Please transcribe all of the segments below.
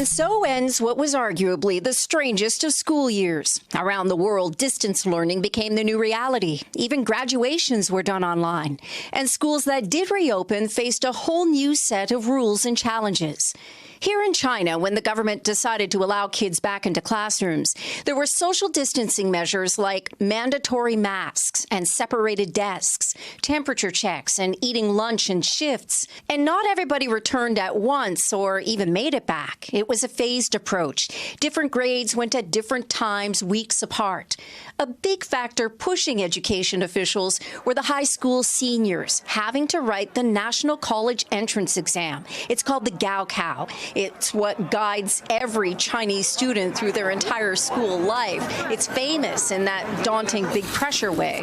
And so ends what was arguably the strangest of school years. Around the world, distance learning became the new reality. Even graduations were done online. And schools that did reopen faced a whole new set of rules and challenges. Here in China, when the government decided to allow kids back into classrooms, there were social distancing measures like mandatory masks and separated desks, temperature checks, and eating lunch in shifts. And not everybody returned at once or even made it back. It was a phased approach. Different grades went at different times, weeks apart. A big factor pushing education officials were the high school seniors having to write the National College Entrance Exam. It's called the Gaokao. It's what guides every Chinese student through their entire school life. It's famous in that daunting big pressure way.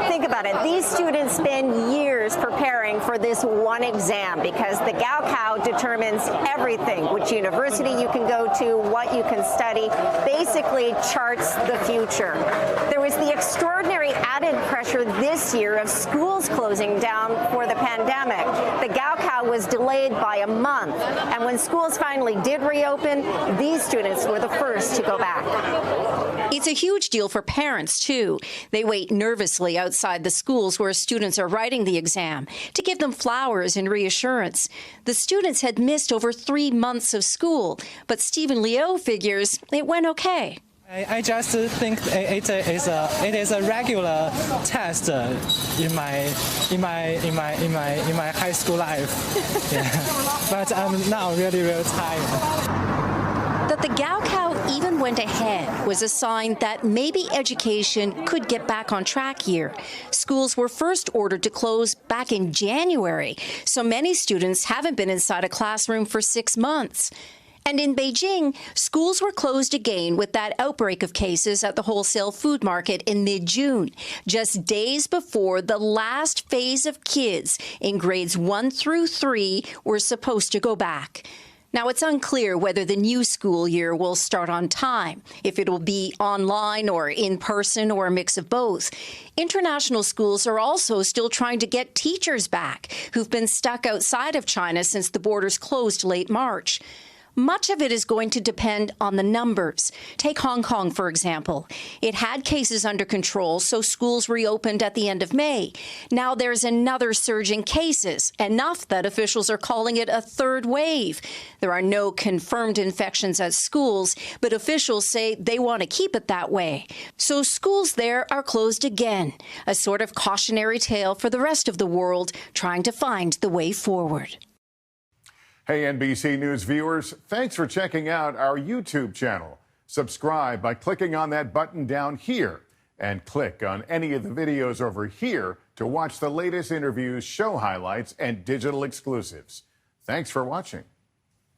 Think about it. These students spend years preparing for this one exam because the Gaokao determines everything, which university you can go to, what you can study, basically charts the future. There was the extraordinary added pressure this year of schools closing down for the pandemic. The Gaokao was delayed by a month, and when schools finally did reopen, these students were the first to go back. It's a huge deal for parents, too. They wait nervously outside the schools where students are writing the exam to give them flowers and reassurance. The students had missed over 3 months of school, but Stephen Liu figures it went okay. I just think it is a regular test in my high school life. Yeah. But I'm now really tired. That the Gaokao even went ahead was a sign that maybe education could get back on track here. Schools were first ordered to close back in January, so many students haven't been inside a classroom for 6 months. And in Beijing, schools were closed again with that outbreak of cases at the wholesale food market in mid-June, just days before the last phase of kids in grades 1 through 3 were supposed to go back. Now, it's unclear whether the new school year will start on time, if it will be online or in person or a mix of both. International schools are also still trying to get teachers back who've been stuck outside of China since the borders closed late March. Much of it is going to depend on the numbers. Take Hong Kong, for example. It had cases under control, so schools reopened at the end of May. Now there's another surge in cases, enough that officials are calling it a third wave. There are no confirmed infections at schools, but officials say they want to keep it that way. So schools there are closed again, a sort of cautionary tale for the rest of the world trying to find the way forward. Hey, NBC News viewers, thanks for checking out our YouTube channel. Subscribe by clicking on that button down here and click on any of the videos over here to watch the latest interviews, show highlights, and digital exclusives. Thanks for watching.